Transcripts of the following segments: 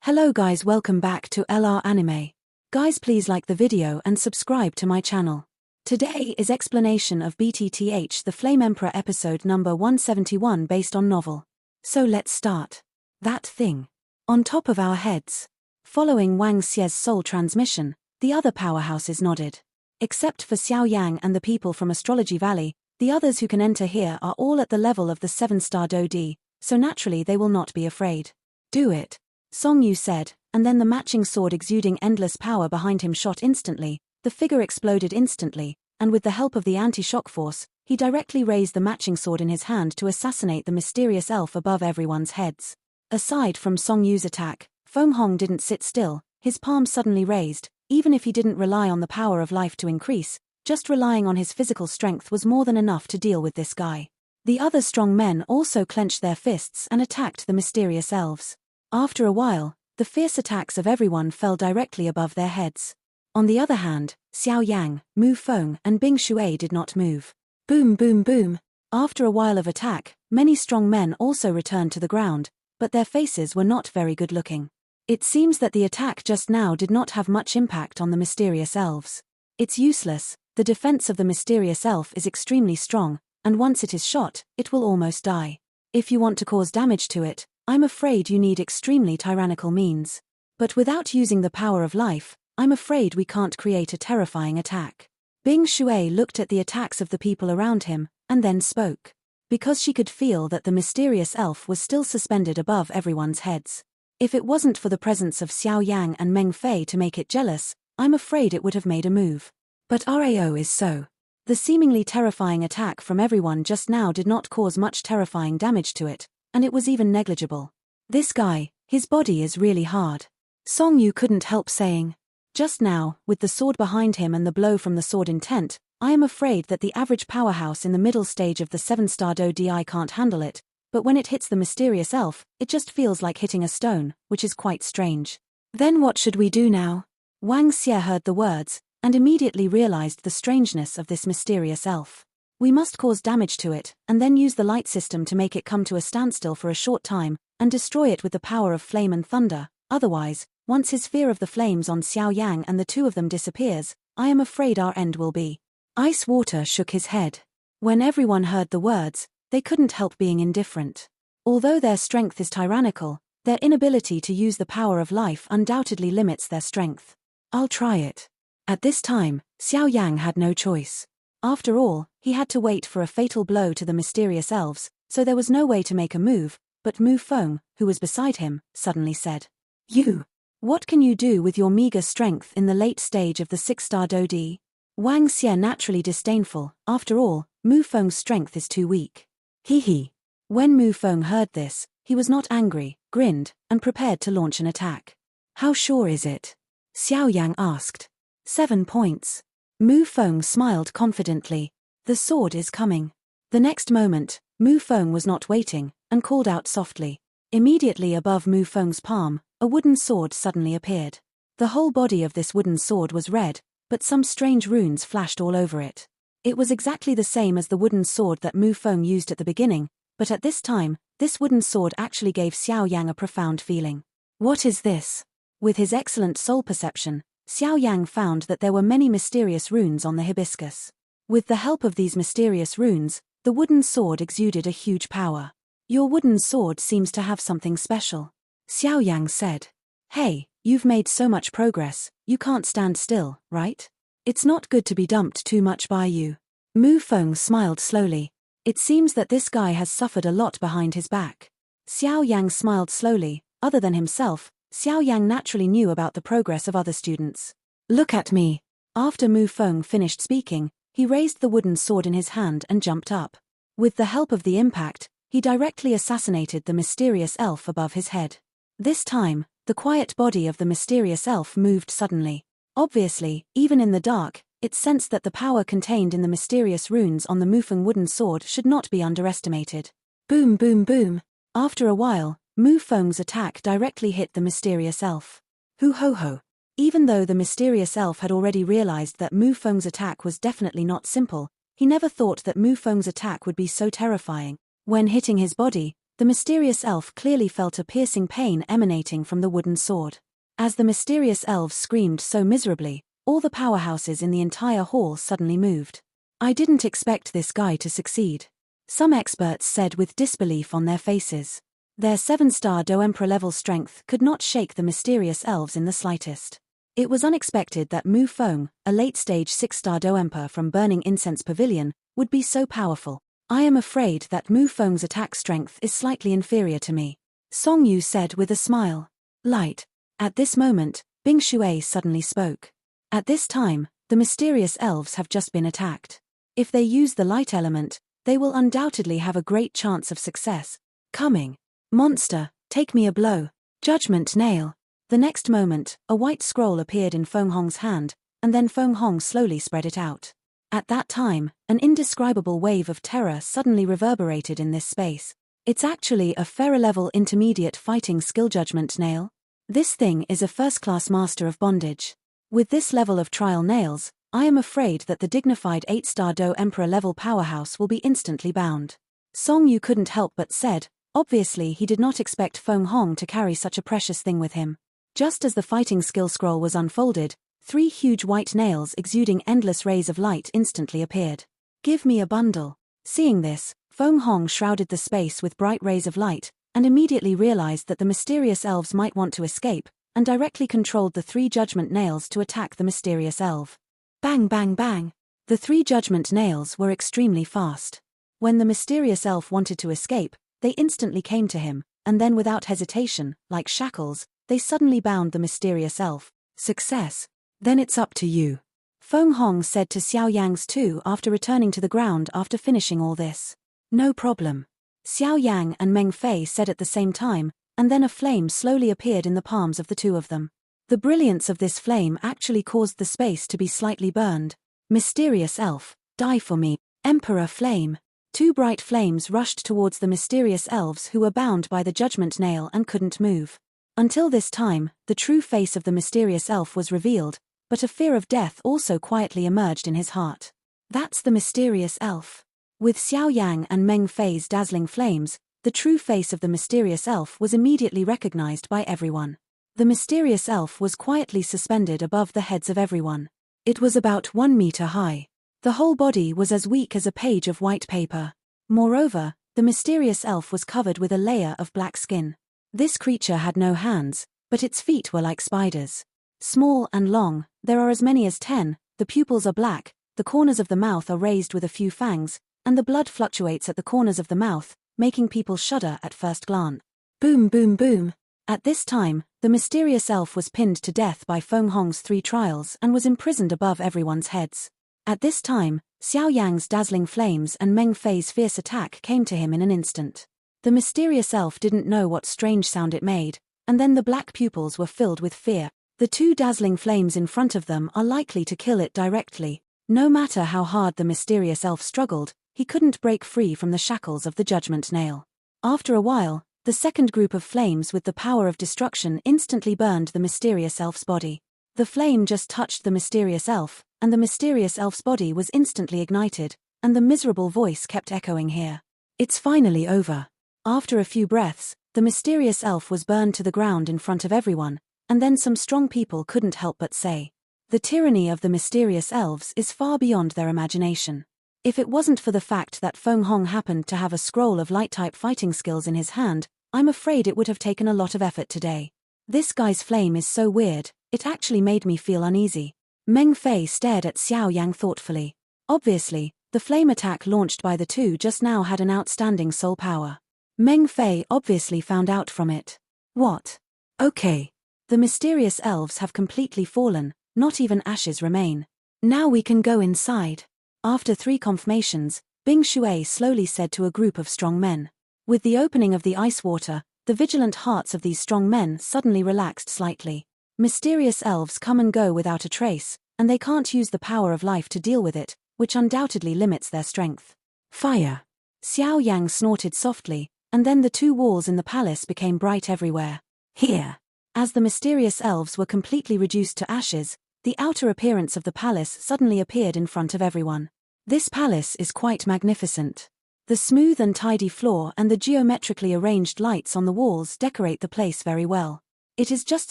Hello guys, welcome back to LR Anime. Guys, please like the video and subscribe to my channel. Today is explanation of BTTH the Flame Emperor episode number 171 based on novel. So let's start. That thing. On top of our heads. Following Wang Xie's soul transmission, the other powerhouses nodded. Except for Xiao Yang and the people from Astrology Valley, the others who can enter here are all at the level of the 7-star Dodi, so naturally they will not be afraid. Do it. Song Yu said, and then the matching sword exuding endless power behind him shot instantly, the figure exploded instantly, and with the help of the anti-shock force, he directly raised the matching sword in his hand to assassinate the mysterious elf above everyone's heads. Aside from Song Yu's attack, Feng Hong didn't sit still, his palm suddenly raised. Even if he didn't rely on the power of life to increase, just relying on his physical strength was more than enough to deal with this guy. The other strong men also clenched their fists and attacked the mysterious elves. After a while, the fierce attacks of everyone fell directly above their heads. On the other hand, Xiao Yang, Mu Feng, and Bing Shui did not move. Boom boom boom. After a while of attack, many strong men also returned to the ground, but their faces were not very good looking. It seems that the attack just now did not have much impact on the mysterious elves. It's useless, the defense of the mysterious elf is extremely strong, and once it is shot, it will almost die. If you want to cause damage to it, I'm afraid you need extremely tyrannical means. But without using the power of life, I'm afraid we can't create a terrifying attack. Bing Shui looked at the attacks of the people around him, and then spoke. Because she could feel that the mysterious elf was still suspended above everyone's heads. If it wasn't for the presence of Xiao Yang and Meng Fei to make it jealous, I'm afraid it would have made a move. But Rao is so. The seemingly terrifying attack from everyone just now did not cause much terrifying damage to it, and it was even negligible. This guy, his body is really hard. Song Yu couldn't help saying. Just now, with the sword behind him and the blow from the sword intent, I am afraid that the average powerhouse in the middle stage of the 7-star Dodi can't handle it, but when it hits the mysterious elf, it just feels like hitting a stone, which is quite strange. Then what should we do now? Wang Xie heard the words, and immediately realized the strangeness of this mysterious elf. We must cause damage to it, and then use the light system to make it come to a standstill for a short time, and destroy it with the power of flame and thunder. Otherwise, once his fear of the flames on Xiao Yang and the two of them disappears, I am afraid our end will be. Ice Water shook his head. When everyone heard the words, they couldn't help being indifferent. Although their strength is tyrannical, their inability to use the power of life undoubtedly limits their strength. I'll try it. At this time, Xiao Yang had no choice. After all, he had to wait for a fatal blow to the mysterious elves, so there was no way to make a move, but Mu Feng, who was beside him, suddenly said, "You! What can you do with your meager strength in the late stage of the 6-star Dodi?" Wang Xie naturally disdainful, after all, Mu Feng's strength is too weak. Hee. When Mu Feng heard this, he was not angry, grinned, and prepared to launch an attack. How sure is it? Xiao Yang asked. 7 points. Mu Feng smiled confidently. The sword is coming. The next moment, Mu Feng was not waiting, and called out softly. Immediately above Mu Feng's palm, a wooden sword suddenly appeared. The whole body of this wooden sword was red, but some strange runes flashed all over it. It was exactly the same as the wooden sword that Mu Feng used at the beginning, but at this time, this wooden sword actually gave Xiao Yang a profound feeling. What is this? With his excellent soul perception, Xiao Yang found that there were many mysterious runes on the hibiscus. With the help of these mysterious runes, the wooden sword exuded a huge power. Your wooden sword seems to have something special. Xiao Yang said. Hey, you've made so much progress, you can't stand still, right? It's not good to be dumped too much by you. Mu Feng smiled slowly. It seems that this guy has suffered a lot behind his back. Xiao Yang smiled slowly. Other than himself, Xiao Yang naturally knew about the progress of other students. Look at me. After Mu Feng finished speaking, he raised the wooden sword in his hand and jumped up. With the help of the impact, he directly assassinated the mysterious elf above his head. This time, the quiet body of the mysterious elf moved suddenly. Obviously, even in the dark, it sensed that the power contained in the mysterious runes on the Mu Feng wooden sword should not be underestimated. Boom boom boom. After a while, Mu Feng's attack directly hit the mysterious elf. Hoo ho ho. Even though the mysterious elf had already realized that Mu Feng's attack was definitely not simple, he never thought that Mu Feng's attack would be so terrifying. When hitting his body, The mysterious elf clearly felt a piercing pain emanating from the wooden sword. As the mysterious elves screamed so miserably, all the powerhouses in the entire hall suddenly moved. I didn't expect this guy to succeed. Some experts said with disbelief on their faces. Their 7-star Do Emperor level strength could not shake the mysterious elves in the slightest. It was unexpected that Mu Feng, a late-stage 6-star Do Emperor from Burning Incense Pavilion, would be so powerful. I am afraid that Mu Feng's attack strength is slightly inferior to me, Song Yu said with a smile. Light. At this moment, Bing Shui suddenly spoke. At this time, the mysterious elves have just been attacked. If they use the light element, they will undoubtedly have a great chance of success. Coming. Monster, take me a blow. Judgment nail. The next moment, a white scroll appeared in Feng Hong's hand, and then Feng Hong slowly spread it out. At that time, an indescribable wave of terror suddenly reverberated in this space. It's actually a Pharaoh-level intermediate fighting skill judgment nail. This thing is a first-class master of bondage. With this level of trial nails, I am afraid that the dignified 8-star Do Emperor level powerhouse will be instantly bound. Song Yu couldn't help but said, obviously he did not expect Feng Hong to carry such a precious thing with him. Just as the fighting skill scroll was unfolded, 3 huge white nails exuding endless rays of light instantly appeared. Give me a bundle. Seeing this, Feng Hong shrouded the space with bright rays of light, and immediately realized that the mysterious elves might want to escape, and directly controlled the 3 judgment nails to attack the mysterious elf. Bang bang bang. The 3 judgment nails were extremely fast. When the mysterious elf wanted to escape, they instantly came to him, and then without hesitation, like shackles, they suddenly bound the mysterious elf. Success. Then it's up to you. Feng Hong said to Xiao Yang's 2 after returning to the ground after finishing all this. No problem. Xiao Yang and Meng Fei said at the same time, and then a flame slowly appeared in the palms of the 2 of them. The brilliance of this flame actually caused the space to be slightly burned. Mysterious elf, die for me. Emperor Flame. 2 bright flames rushed towards the mysterious elves who were bound by the judgment nail and couldn't move. Until this time, the true face of the mysterious elf was revealed, but a fear of death also quietly emerged in his heart. That's the mysterious elf. With Xiao Yang and Meng Fei's dazzling flames, the true face of the mysterious elf was immediately recognized by everyone. The mysterious elf was quietly suspended above the heads of everyone. It was about 1 meter high. The whole body was as weak as a page of white paper. Moreover, the mysterious elf was covered with a layer of black skin. This creature had no hands, but its feet were like spiders. Small and long, there are as many as 10, the pupils are black, the corners of the mouth are raised with a few fangs, and the blood fluctuates at the corners of the mouth, making people shudder at first glance. Boom boom boom. At this time, the mysterious elf was pinned to death by Feng Hong's 3 trials and was imprisoned above everyone's heads. At this time, Xiao Yang's dazzling flames and Meng Fei's fierce attack came to him in an instant. The mysterious elf didn't know what strange sound it made, and then the black pupils were filled with fear. The 2 dazzling flames in front of them are likely to kill it directly. No matter how hard the mysterious elf struggled, he couldn't break free from the shackles of the judgment nail. After a while, the second group of flames with the power of destruction instantly burned the mysterious elf's body. The flame just touched the mysterious elf, and the mysterious elf's body was instantly ignited, and the miserable voice kept echoing here. It's finally over. After a few breaths, the mysterious elf was burned to the ground in front of everyone, and then some strong people couldn't help but say, the tyranny of the mysterious elves is far beyond their imagination. If it wasn't for the fact that Feng Hong happened to have a scroll of light-type fighting skills in his hand, I'm afraid it would have taken a lot of effort today. This guy's flame is so weird, it actually made me feel uneasy. Meng Fei stared at Xiao Yang thoughtfully. Obviously, the flame attack launched by the 2 just now had an outstanding soul power. Meng Fei obviously found out from it. What? Okay. The mysterious elves have completely fallen, not even ashes remain. Now we can go inside. After 3 confirmations, Bing Shui slowly said to a group of strong men. With the opening of the ice water, the vigilant hearts of these strong men suddenly relaxed slightly. Mysterious elves come and go without a trace, and they can't use the power of life to deal with it, which undoubtedly limits their strength. Fire! Xiao Yang snorted softly, and then the 2 walls in the palace became bright everywhere. Here! As the mysterious elves were completely reduced to ashes, the outer appearance of the palace suddenly appeared in front of everyone. This palace is quite magnificent. The smooth and tidy floor and the geometrically arranged lights on the walls decorate the place very well. It is just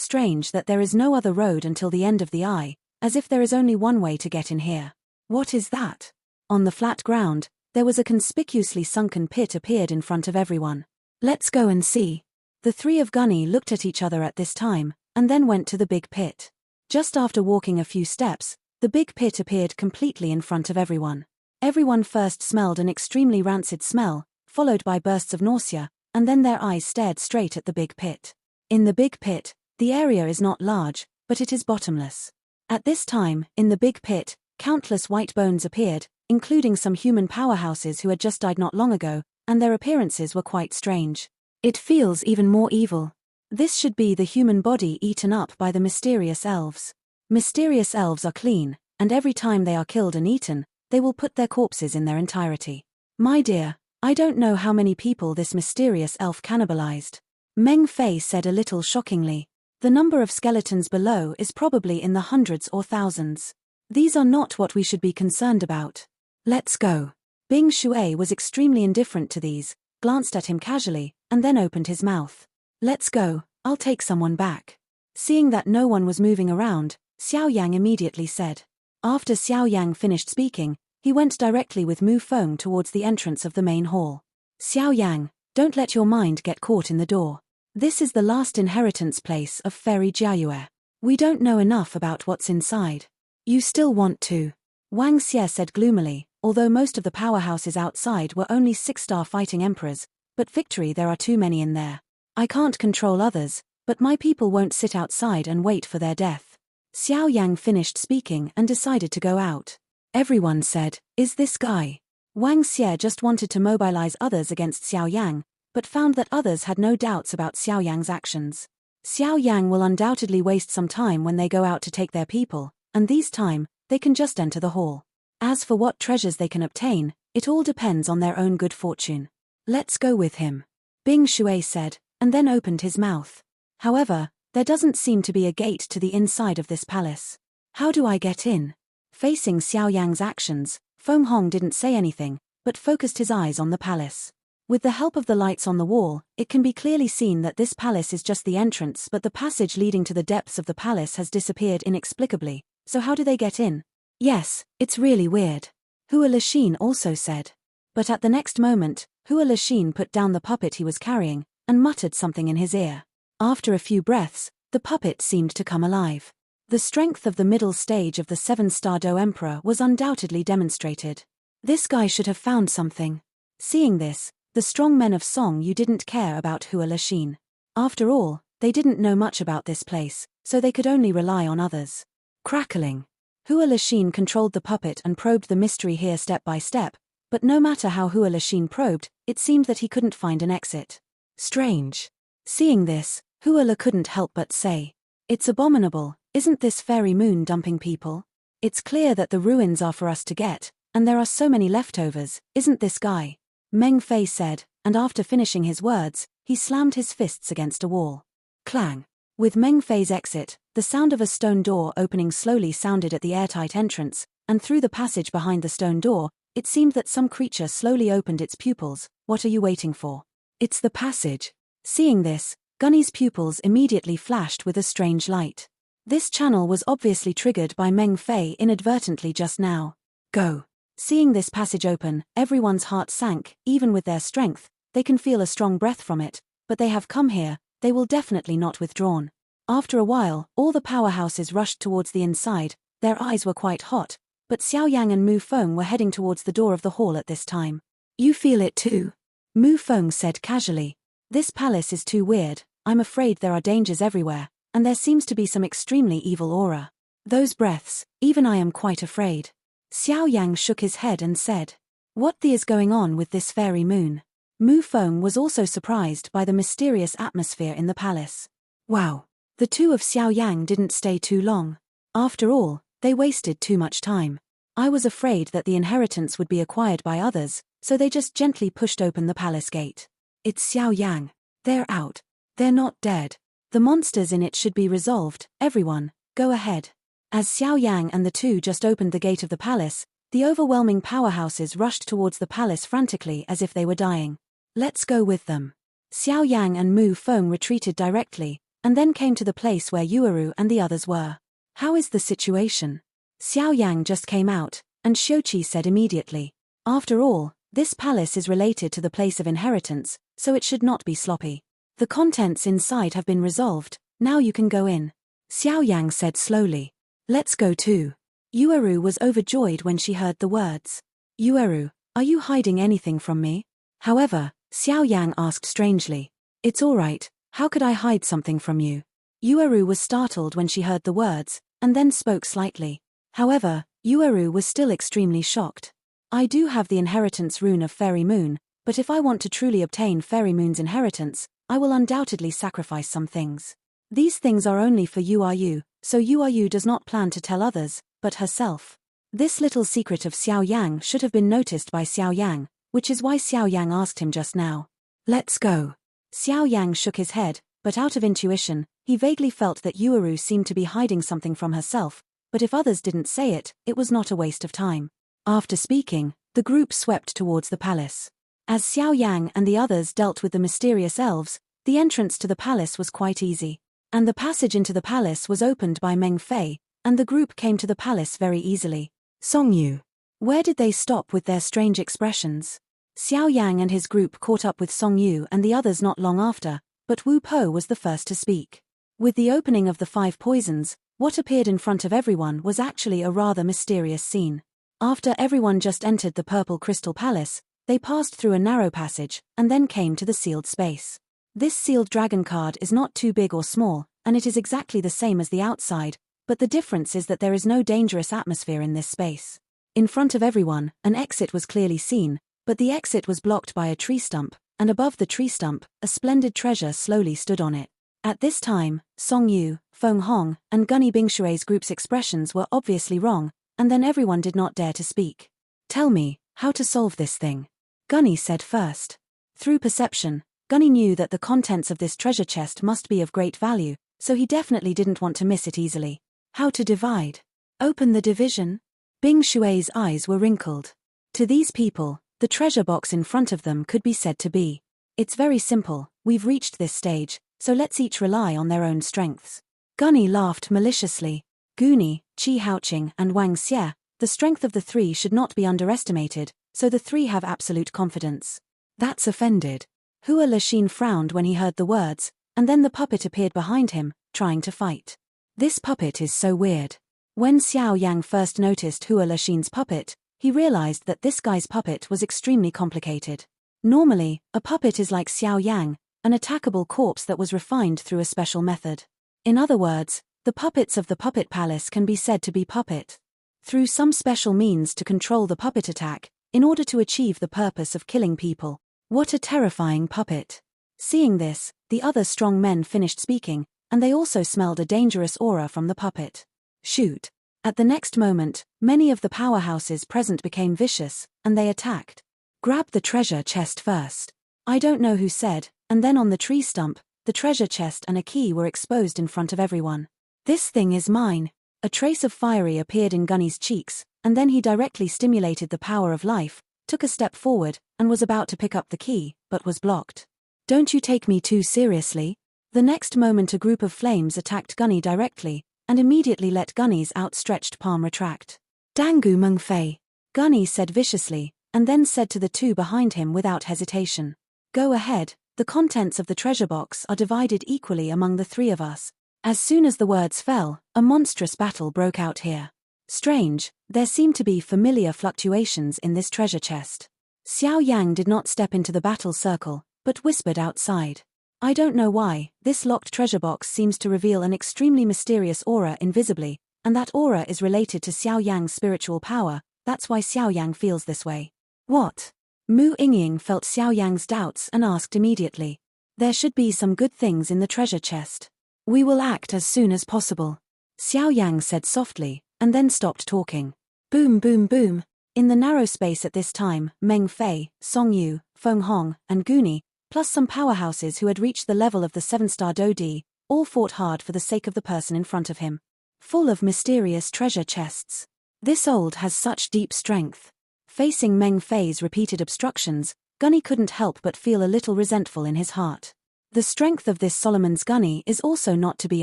strange that there is no other road until the end of the eye, as if there is only one way to get in here. What is that? On the flat ground, there was a conspicuously sunken pit appeared in front of everyone. Let's go and see. The three of Gunny looked at each other at this time, and then went to the big pit. Just after walking a few steps, the big pit appeared completely in front of everyone. Everyone first smelled an extremely rancid smell, followed by bursts of nausea, and then their eyes stared straight at the big pit. In the big pit, the area is not large, but it is bottomless. At this time, in the big pit, countless white bones appeared, including some human powerhouses who had just died not long ago, and their appearances were quite strange. It feels even more evil. This should be the human body eaten up by the mysterious elves. Mysterious elves are clean, and every time they are killed and eaten, they will put their corpses in their entirety. My dear, I don't know how many people this mysterious elf cannibalized. Meng Fei said a little shockingly. The number of skeletons below is probably in the hundreds or thousands. These are not what we should be concerned about. Let's go. Bing Shui was extremely indifferent to these, glanced at him casually, and then opened his mouth. Let's go, I'll take someone back. Seeing that no one was moving around, Xiao Yang immediately said. After Xiao Yang finished speaking, he went directly with Mu Feng towards the entrance of the main hall. Xiao Yang, don't let your mind get caught in the door. This is the last inheritance place of Fairy Jiayue. We don't know enough about what's inside. You still want to? Wang Xie said gloomily, although most of the powerhouses outside were only 6-star fighting emperors, but victory there are too many in there. I can't control others, but my people won't sit outside and wait for their death. Xiao Yang finished speaking and decided to go out. Everyone said, is this guy? Wang Xie just wanted to mobilize others against Xiao Yang, but found that others had no doubts about Xiao Yang's actions. Xiao Yang will undoubtedly waste some time when they go out to take their people, and this time, they can just enter the hall. As for what treasures they can obtain, it all depends on their own good fortune. Let's go with him. Bing Shui said, and then opened his mouth. However, there doesn't seem to be a gate to the inside of this palace. How do I get in? Facing Xiao Yang's actions, Feng Hong didn't say anything, but focused his eyes on the palace. With the help of the lights on the wall, it can be clearly seen that this palace is just the entrance, but the passage leading to the depths of the palace has disappeared inexplicably, so how do they get in? Yes, it's really weird. Hua Lixin also said. But at the next moment, Hua Lixin put down the puppet he was carrying, and muttered something in his ear. After a few breaths, the puppet seemed to come alive. The strength of the middle stage of the 7-star Do Emperor was undoubtedly demonstrated. This guy should have found something. Seeing this, the strong men of Song Yu didn't care about Hua Lixin. After all, they didn't know much about this place, so they could only rely on others. Crackling. Hua Lixin controlled the puppet and probed the mystery here step by step, but no matter how Hua Lixin probed, it seemed that he couldn't find an exit. Strange. Seeing this, Hua Le couldn't help but say, it's abominable, isn't this fairy moon dumping people? It's clear that the ruins are for us to get, and there are so many leftovers, isn't this guy? Meng Fei said, and after finishing his words, he slammed his fists against a wall. Clang. With Meng Fei's exit, the sound of a stone door opening slowly sounded at the airtight entrance, and through the passage behind the stone door, it seemed that some creature slowly opened its pupils. What are you waiting for? It's the passage. Seeing this, Gunny's pupils immediately flashed with a strange light. This channel was obviously triggered by Meng Fei inadvertently just now. Go. Seeing this passage open, everyone's heart sank. Even with their strength, they can feel a strong breath from it, but they have come here, they will definitely not withdrawn. After a while, all the powerhouses rushed towards the inside. Their eyes were quite hot, but Xiao Yang and Mu Feng were heading towards the door of the hall at this time. You feel it too? Mu Feng said casually. This palace is too weird. I'm afraid there are dangers everywhere, and there seems to be some extremely evil aura. Those breaths, even I am quite afraid. Xiao Yang shook his head and said, what the is going on with this fairy moon? Mu Feng was also surprised by the mysterious atmosphere in the palace. Wow. The two of Xiao Yang didn't stay too long. After all, they wasted too much time. I was afraid that the inheritance would be acquired by others, so they just gently pushed open the palace gate. It's Xiao Yang. They're out. They're not dead. The monsters in it should be resolved. Everyone, go ahead. As Xiao Yang and the two just opened the gate of the palace, The overwhelming powerhouses rushed towards the palace frantically as if they were dying. Let's go with them. Xiao Yang and Mu Feng retreated directly, and then came to the place where Yueru and the others were. How is the situation? Xiao Yang just came out, and Xiuqi said immediately. After all, this palace is related to the place of inheritance, so it should not be sloppy. The contents inside have been resolved, now you can go in. Xiao Yang said slowly. Let's go too. Yueru was overjoyed when she heard the words. Yueru, are you hiding anything from me? However, Xiao Yang asked strangely. It's all right, how could I hide something from you? Yueru was startled when she heard the words, and then spoke slightly. However, Yueru was still extremely shocked. I do have the inheritance rune of Fairy Moon, but if I want to truly obtain Fairy Moon's inheritance, I will undoubtedly sacrifice some things. These things are only for Yueru, so Yueru does not plan to tell others, but herself. This little secret of Xiao Yang should have been noticed by Xiao Yang, which is why Xiao Yang asked him just now. Let's go. Xiao Yang shook his head, but out of intuition, he vaguely felt that Yueru seemed to be hiding something from herself, but if others didn't say it, it was not a waste of time. After speaking, the group swept towards the palace. As Xiao Yang and the others dealt with the mysterious elves, the entrance to the palace was quite easy. And the passage into the palace was opened by Meng Fei, and the group came to the palace very easily. Songyu. Where did they stop with their strange expressions? Xiao Yang and his group caught up with Songyu and the others not long after, but Wu Po was the first to speak. With the opening of the 5 poisons, what appeared in front of everyone was actually a rather mysterious scene. After everyone just entered the Purple Crystal Palace, they passed through a narrow passage, and then came to the sealed space. This sealed dragon card is not too big or small, and it is exactly the same as the outside, but the difference is that there is no dangerous atmosphere in this space. In front of everyone, an exit was clearly seen, but the exit was blocked by a tree stump, and above the tree stump, a splendid treasure slowly stood on it. At this time, Song Yu, Feng Hong, and Gunny Bingshui's group's expressions were obviously wrong, and then everyone did not dare to speak. Tell me, how to solve this thing? Gunny said first. Through perception, Gunny knew that the contents of this treasure chest must be of great value, so he definitely didn't want to miss it easily. How to divide? Open the division? Bing Shui's eyes were wrinkled. To these people, the treasure box in front of them could be said to be. It's very simple, we've reached this stage, so let's each rely on their own strengths. Gunny laughed maliciously. Guni, Qi Haoqing and Wang Xie, the strength of the 3 should not be underestimated, so the 3 have absolute confidence. That's offended. Hua Lexin frowned when he heard the words, and then the puppet appeared behind him, trying to fight. This puppet is so weird. When Xiao Yang first noticed Hua Lexin's puppet, he realized that this guy's puppet was extremely complicated. Normally, a puppet is like Xiao Yang, an attackable corpse that was refined through a special method. In other words, the puppets of the puppet palace can be said to be puppet. Through some special means to control the puppet attack, in order to achieve the purpose of killing people. What a terrifying puppet. Seeing this, the other strong men finished speaking, and they also smelled a dangerous aura from the puppet. Shoot. At the next moment, many of the powerhouses present became vicious, and they attacked. Grab the treasure chest first. I don't know who said, and then on the tree stump, the treasure chest and a key were exposed in front of everyone. This thing is mine. A trace of fiery appeared in Gunny's cheeks, and then he directly stimulated the power of life, took a step forward, and was about to pick up the key, but was blocked. Don't you take me too seriously? The next moment a group of flames attacked Gunny directly, and immediately let Gunny's outstretched palm retract. Dangu Meng Fei, Gunny said viciously, and then said to the 2 behind him without hesitation. Go ahead, the contents of the treasure box are divided equally among the 3 of us. As soon as the words fell, a monstrous battle broke out here. Strange, there seemed to be familiar fluctuations in this treasure chest. Xiao Yang did not step into the battle circle, but whispered outside. I don't know why, this locked treasure box seems to reveal an extremely mysterious aura invisibly, and that aura is related to Xiao Yang's spiritual power, that's why Xiao Yang feels this way. What? Mu Yingying felt Xiao Yang's doubts and asked immediately. There should be some good things in the treasure chest. We will act as soon as possible. Xiao Yang said softly, and then stopped talking. Boom boom boom. In the narrow space at this time, Meng Fei, Song Yu, Feng Hong, and Guni, plus some powerhouses who had reached the level of the 7-star Dodi, all fought hard for the sake of the person in front of him. Full of mysterious treasure chests. This old has such deep strength. Facing Meng Fei's repeated obstructions, Gunny couldn't help but feel a little resentful in his heart. The strength of this Solomon's Gunny is also not to be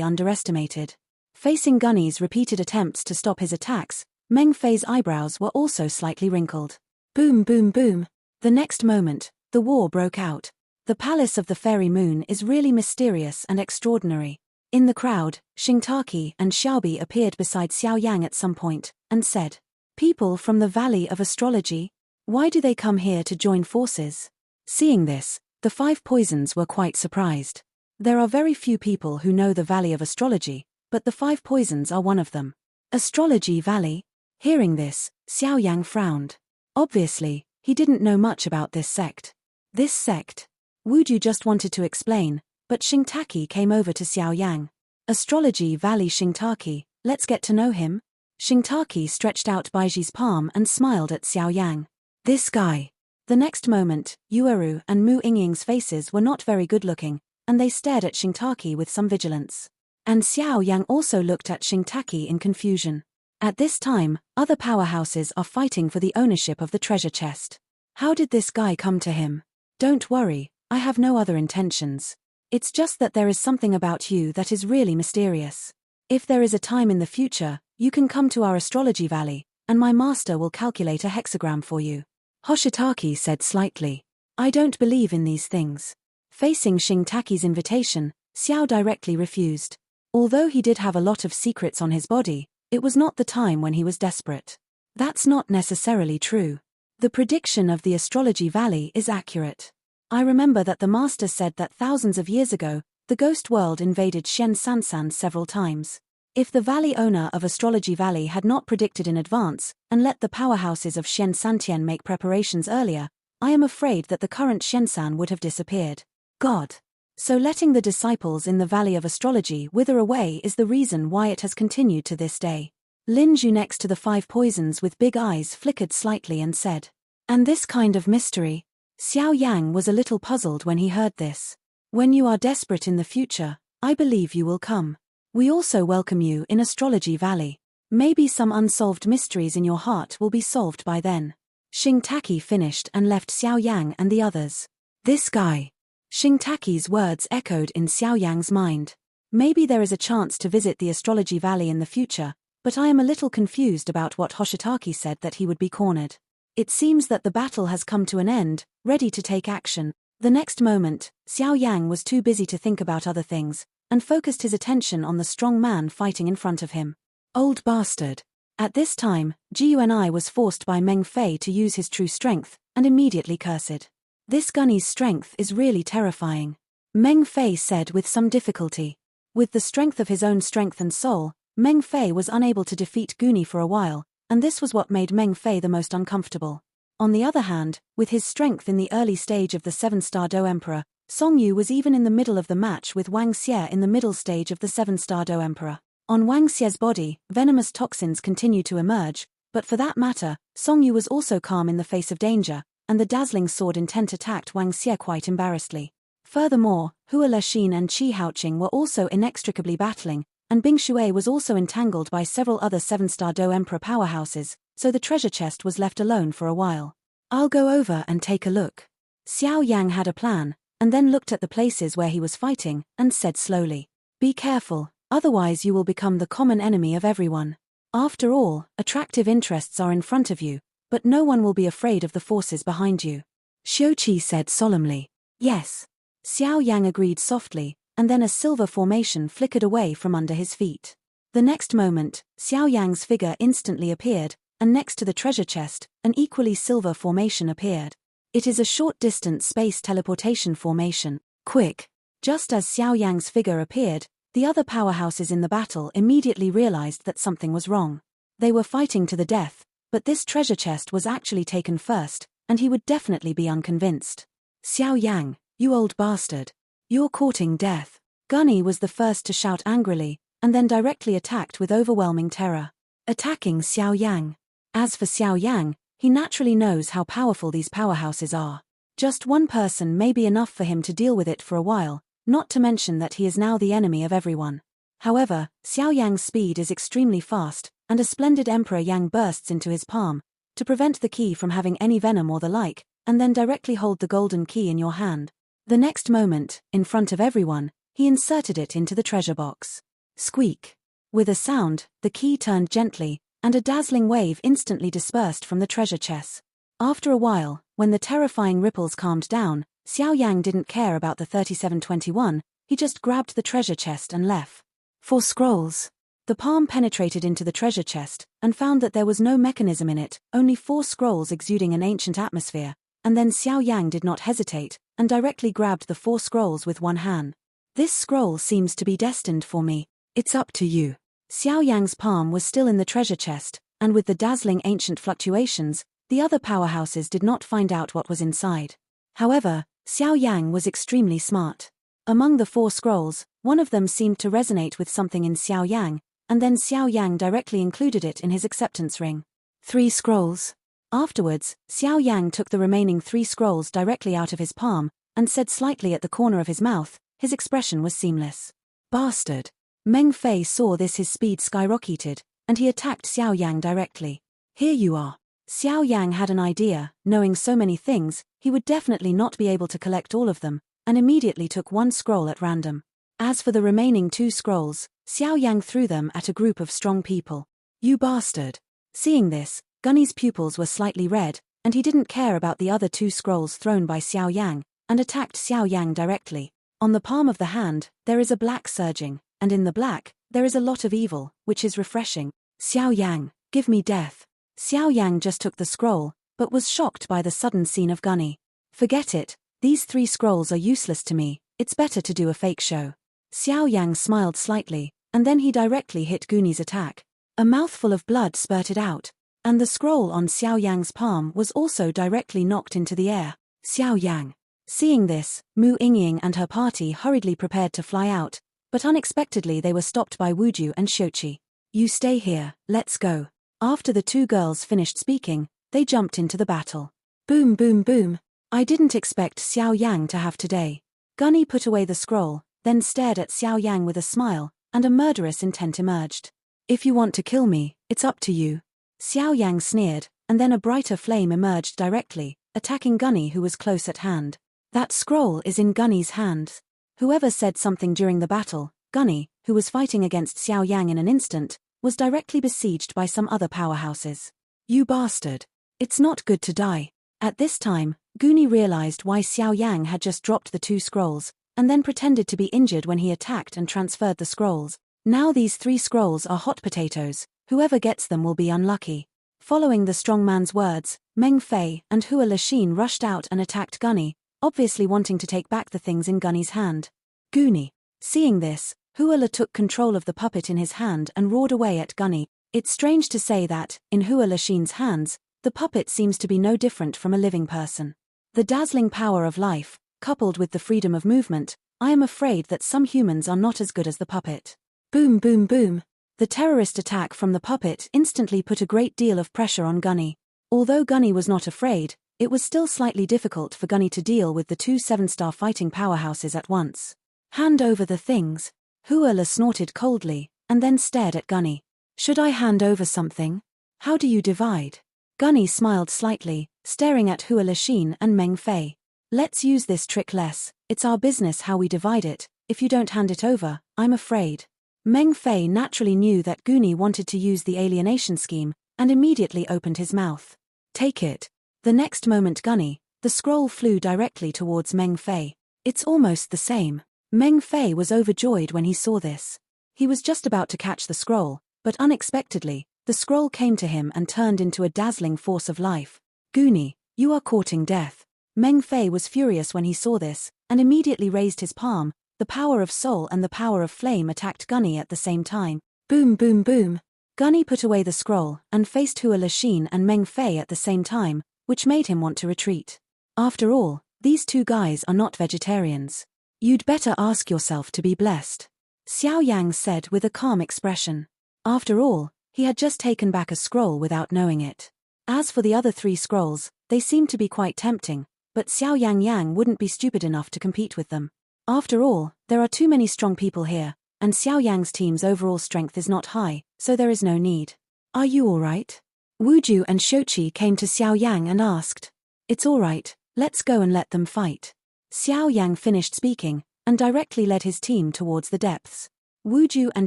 underestimated. Facing Gunny's repeated attempts to stop his attacks, Meng Fei's eyebrows were also slightly wrinkled. Boom boom boom. The next moment, the war broke out. The palace of the fairy moon is really mysterious and extraordinary. In the crowd, Xingtaki and Xiaobi appeared beside Xiao Yang at some point, and said, "People from the Valley of Astrology? Why do they come here to join forces?" Seeing this, the five poisons were quite surprised. There are very few people who know the Valley of Astrology, but the five poisons are one of them. Astrology Valley? Hearing this, Xiao Yang frowned. Obviously, he didn't know much about this sect. This sect? Wuju just wanted to explain, but Xingtaki came over to Xiao Yang. Astrology Valley Xingtaki, let's get to know him. Xingtaki stretched out Baiji's palm and smiled at Xiao Yang. This guy. The next moment, Yueru and Mu Yingying's faces were not very good-looking, and they stared at Xingtaki with some vigilance. And Xiao Yang also looked at Xingtaki in confusion. At this time, other powerhouses are fighting for the ownership of the treasure chest. How did this guy come to him? Don't worry, I have no other intentions. It's just that there is something about you that is really mysterious. If there is a time in the future, you can come to our astrology valley, and my master will calculate a hexagram for you. Hoshitaki said slightly. I don't believe in these things. Facing Xingtaki's invitation, Xiao directly refused. Although he did have a lot of secrets on his body, it was not the time when he was desperate. That's not necessarily true. The prediction of the astrology valley is accurate. I remember that the master said that thousands of years ago, the ghost world invaded Shen Sansan several times. If the valley owner of Astrology Valley had not predicted in advance, and let the powerhouses of Shen Santian make preparations earlier, I am afraid that the current Shensan would have disappeared. God. So letting the disciples in the Valley of Astrology wither away is the reason why it has continued to this day. Lin Zhu next to the five poisons with big eyes flickered slightly and said. And this kind of mystery? Xiao Yang was a little puzzled when he heard this. When you are desperate in the future, I believe you will come. We also welcome you in Astrology Valley. Maybe some unsolved mysteries in your heart will be solved by then. Xingtaki finished and left Xiao Yang and the others. This guy. Xingtaki's words echoed in Xiao Yang's mind. Maybe there is a chance to visit the Astrology Valley in the future, but I am a little confused about what Hoshitaki said that he would be cornered. It seems that the battle has come to an end, ready to take action. The next moment, Xiao Yang was too busy to think about other things, and focused his attention on the strong man fighting in front of him. Old bastard. At this time, Guni was forced by Meng Fei to use his true strength, and immediately cursed. This Gunny's strength is really terrifying. Meng Fei said with some difficulty. With the strength of his own strength and soul, Meng Fei was unable to defeat Guni for a while, and this was what made Meng Fei the most uncomfortable. On the other hand, with his strength in the early stage of the 7-star Do Emperor, Song Yu was even in the middle of the match with Wang Xie in the middle stage of the 7-star Do Emperor. On Wang Xie's body, venomous toxins continued to emerge, but for that matter, Song Yu was also calm in the face of danger, and the dazzling sword intent attacked Wang Xie quite embarrassedly. Furthermore, Hua Lexin and Qi Haoqing were also inextricably battling, and Bing Shui was also entangled by several other 7-star Do Emperor powerhouses, so the treasure chest was left alone for a while. I'll go over and take a look. Xiao Yang had a plan, and then looked at the places where he was fighting, and said slowly, Be careful, otherwise you will become the common enemy of everyone. After all, attractive interests are in front of you, but no one will be afraid of the forces behind you. Xiuqi said solemnly. Yes. Xiao Yang agreed softly, and then a silver formation flickered away from under his feet. The next moment, Xiao Yang's figure instantly appeared, and next to the treasure chest, an equally silver formation appeared. It is a short-distance space teleportation formation. Quick! Just as Xiao Yang's figure appeared, the other powerhouses in the battle immediately realized that something was wrong. They were fighting to the death, but this treasure chest was actually taken first, and he would definitely be unconvinced. Xiao Yang, you old bastard. You're courting death. Gunny was the first to shout angrily, and then directly attacked with overwhelming terror. Attacking Xiao Yang. As for Xiao Yang, he naturally knows how powerful these powerhouses are. Just one person may be enough for him to deal with it for a while, not to mention that he is now the enemy of everyone. However, Xiao Yang's speed is extremely fast, and a splendid Emperor Yang bursts into his palm, to prevent the key from having any venom or the like, and then directly hold the golden key in your hand. The next moment, in front of everyone, he inserted it into the treasure box. Squeak. With a sound, the key turned gently, and a dazzling wave instantly dispersed from the treasure chest. After a while, when the terrifying ripples calmed down, Xiao Yang didn't care about the 3721, he just grabbed the treasure chest and left. 4 scrolls. The palm penetrated into the treasure chest, and found that there was no mechanism in it, only 4 scrolls exuding an ancient atmosphere, and then Xiao Yang did not hesitate, and directly grabbed the 4 scrolls with one hand. This scroll seems to be destined for me. It's up to you. Xiao Yang's palm was still in the treasure chest, and with the dazzling ancient fluctuations, the other powerhouses did not find out what was inside. However, Xiao Yang was extremely smart. Among the 4 scrolls, one of them seemed to resonate with something in Xiao Yang, and then Xiao Yang directly included it in his acceptance ring. 3 scrolls. Afterwards, Xiao Yang took the remaining 3 scrolls directly out of his palm, and said slightly at the corner of his mouth, his expression was seamless. Bastard. Meng Fei saw this, his speed skyrocketed, and he attacked Xiao Yang directly. Here you are. Xiao Yang had an idea, knowing so many things, he would definitely not be able to collect all of them, and immediately took 1 scroll at random. As for the remaining 2 scrolls, Xiao Yang threw them at a group of strong people. You bastard. Seeing this, Gunny's pupils were slightly red, and he didn't care about the other 2 scrolls thrown by Xiao Yang, and attacked Xiao Yang directly. On the palm of the hand, there is a black surging, and in the black, there is a lot of evil, which is refreshing. Xiao Yang, give me death. Xiao Yang just took the scroll, but was shocked by the sudden scene of Gunny. Forget it, these 3 scrolls are useless to me, it's better to do a fake show. Xiao Yang smiled slightly, and then he directly hit Gunny's attack. A mouthful of blood spurted out, and the scroll on Xiao Yang's palm was also directly knocked into the air. Xiao Yang. Seeing this, Mu Yingying and her party hurriedly prepared to fly out, but unexpectedly they were stopped by Wuju and Shouqi. You stay here, let's go. After the 2 girls finished speaking, they jumped into the battle. Boom boom boom. I didn't expect Xiao Yang to have today. Gunny put away the scroll, then stared at Xiao Yang with a smile, and a murderous intent emerged. If you want to kill me, it's up to you. Xiao Yang sneered, and then a brighter flame emerged directly, attacking Gunny, who was close at hand. That scroll is in Gunny's hands. Whoever said something during the battle, Gunny, who was fighting against Xiao Yang in an instant, was directly besieged by some other powerhouses. You bastard. It's not good to die. At this time, Gunny realized why Xiao Yang had just dropped the 2 scrolls, and then pretended to be injured when he attacked and transferred the scrolls. Now these 3 scrolls are hot potatoes, whoever gets them will be unlucky. Following the strong man's words, Meng Fei and Hua Lixin rushed out and attacked Gunny, obviously wanting to take back the things in Gunny's hand. Gunny. Seeing this, Hua La took control of the puppet in his hand and roared away at Gunny. It's strange to say that, in Hua Lixin's hands, the puppet seems to be no different from a living person. The dazzling power of life, coupled with the freedom of movement, I am afraid that some humans are not as good as the puppet. Boom boom boom. The terrorist attack from the puppet instantly put a great deal of pressure on Gunny. Although Gunny was not afraid, it was still slightly difficult for Gunny to deal with the 2 7-star fighting powerhouses at once. Hand over the things. Hua La snorted coldly, and then stared at Gunny. Should I hand over something? How do you divide? Gunny smiled slightly, staring at Hua Lixin and Meng Fei. Let's use this trick less, it's our business how we divide it, if you don't hand it over, I'm afraid. Meng Fei naturally knew that Gunny wanted to use the alienation scheme, and immediately opened his mouth. Take it. The next moment Gunny, the scroll flew directly towards Meng Fei. It's almost the same. Meng Fei was overjoyed when he saw this. He was just about to catch the scroll, but unexpectedly, the scroll came to him and turned into a dazzling force of life. Gunny, you are courting death. Meng Fei was furious when he saw this, and immediately raised his palm. The power of soul and the power of flame attacked Gunny at the same time. Boom boom boom. Gunny put away the scroll, and faced Hua Lixin and Meng Fei at the same time, which made him want to retreat. After all, these 2 guys are not vegetarians. You'd better ask yourself to be blessed. Xiao Yang said with a calm expression. After all, he had just taken back a scroll without knowing it. As for the other 3 scrolls, they seemed to be quite tempting, but Xiao Yang wouldn't be stupid enough to compete with them. After all, there are too many strong people here, and Xiao Yang's team's overall strength is not high, so there is no need. Are you alright? Wuju and Shochi came to Xiao Yang and asked. It's alright, let's go and let them fight. Xiao Yang finished speaking, and directly led his team towards the depths. Wuju and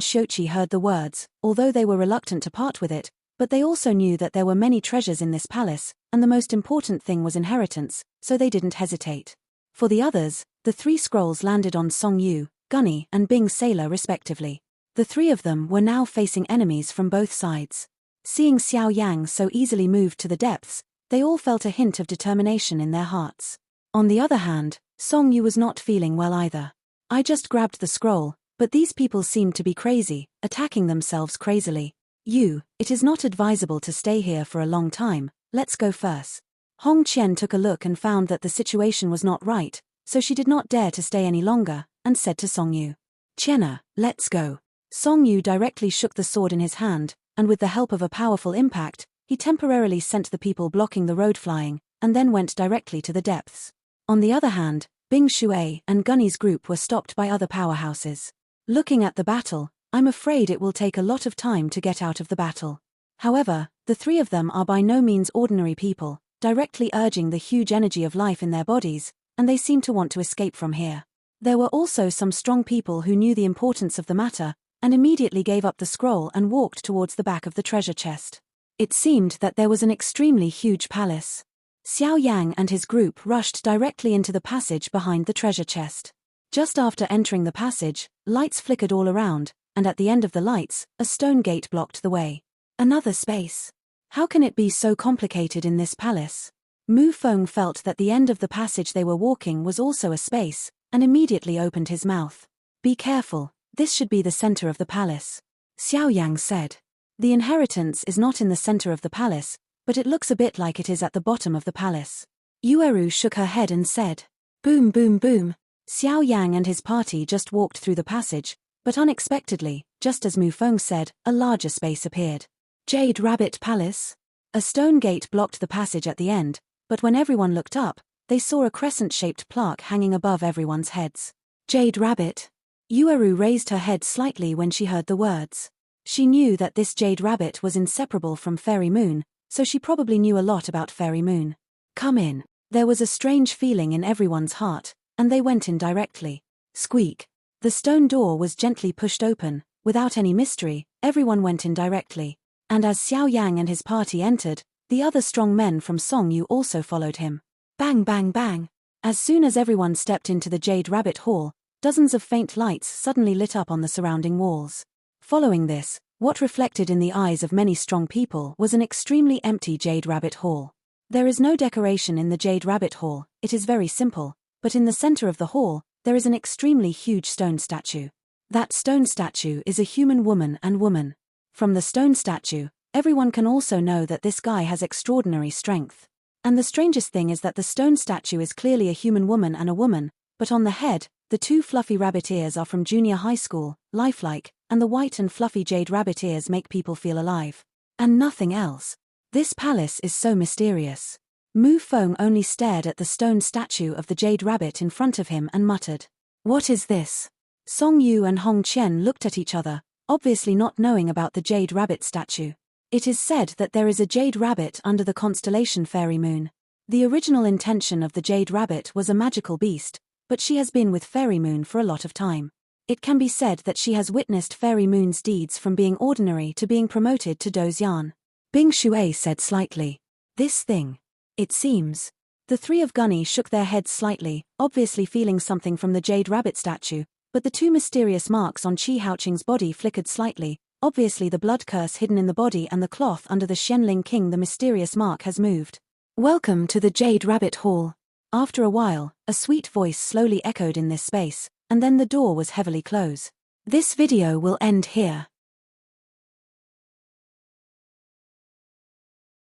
Shochi heard the words, although they were reluctant to part with it, but they also knew that there were many treasures in this palace, and the most important thing was inheritance, so they didn't hesitate. For the others, the 3 scrolls landed on Song Yu, Gunny and Bing Sailor respectively. The 3 of them were now facing enemies from both sides. Seeing Xiao Yang so easily moved to the depths, they all felt a hint of determination in their hearts. On the other hand, Song Yu was not feeling well either. I just grabbed the scroll, but these people seemed to be crazy, attacking themselves crazily. It is not advisable to stay here for a long time, let's go first. Hong Qian took a look and found that the situation was not right, so she did not dare to stay any longer, and said to Song Yu. Qianna, let's go. Song Yu directly shook the sword in his hand, and with the help of a powerful impact, he temporarily sent the people blocking the road flying, and then went directly to the depths. On the other hand, Bing Shui and Gunny's group were stopped by other powerhouses. Looking at the battle, I'm afraid it will take a lot of time to get out of the battle. However, the 3 of them are by no means ordinary people, directly urging the huge energy of life in their bodies, and they seem to want to escape from here. There were also some strong people who knew the importance of the matter, and immediately gave up the scroll and walked towards the back of the treasure chest. It seemed that there was an extremely huge palace. Xiao Yang and his group rushed directly into the passage behind the treasure chest. Just after entering the passage, lights flickered all around, and at the end of the lights, a stone gate blocked the way. Another space. How can it be so complicated in this palace? Mu Feng felt that the end of the passage they were walking was also a space, and immediately opened his mouth. Be careful, this should be the center of the palace. Xiao Yang said. The inheritance is not in the center of the palace, but it looks a bit like it is at the bottom of the palace. Yueru shook her head and said. Boom boom boom. Xiao Yang and his party just walked through the passage, but unexpectedly, just as Mu Feng said, a larger space appeared. Jade Rabbit Palace? A stone gate blocked the passage at the end, but when everyone looked up, they saw a crescent-shaped plaque hanging above everyone's heads. Jade Rabbit. Yueru raised her head slightly when she heard the words. She knew that this Jade Rabbit was inseparable from Fairy Moon, so she probably knew a lot about Fairy Moon. Come in. There was a strange feeling in everyone's heart, and they went in directly. Squeak. The stone door was gently pushed open. Without any mystery, everyone went in directly. And as Xiao Yang and his party entered, the other strong men from Song Yu also followed him. Bang bang bang. As soon as everyone stepped into the Jade Rabbit Hall, dozens of faint lights suddenly lit up on the surrounding walls. Following this, what reflected in the eyes of many strong people was an extremely empty Jade Rabbit Hall. There is no decoration in the Jade Rabbit Hall, it is very simple, but in the center of the hall, there is an extremely huge stone statue. That stone statue is a human woman and woman. From the stone statue, everyone can also know that this guy has extraordinary strength. And the strangest thing is that the stone statue is clearly a human woman and a woman, but on the head, the 2 fluffy rabbit ears are from junior high school, lifelike, and the white and fluffy jade rabbit ears make people feel alive. And nothing else. This palace is so mysterious. Mu Feng only stared at the stone statue of the jade rabbit in front of him and muttered. What is this? Song Yu and Hong Qian looked at each other, obviously not knowing about the jade rabbit statue. It is said that there is a jade rabbit under the constellation Fairy Moon. The original intention of the jade rabbit was a magical beast, but she has been with Fairy Moon for a lot of time. It can be said that she has witnessed Fairy Moon's deeds from being ordinary to being promoted to Dozian. Bing Shui said slightly. This thing. It seems. The 3 of Gunny shook their heads slightly, obviously feeling something from the jade rabbit statue, but the 2 mysterious marks on Qi Haoqing's body flickered slightly, obviously the blood curse hidden in the body and the cloth under the Xianling King. The mysterious mark has moved. Welcome to the Jade Rabbit Hall. After a while, a sweet voice slowly echoed in this space, and then the door was heavily closed. This video will end here.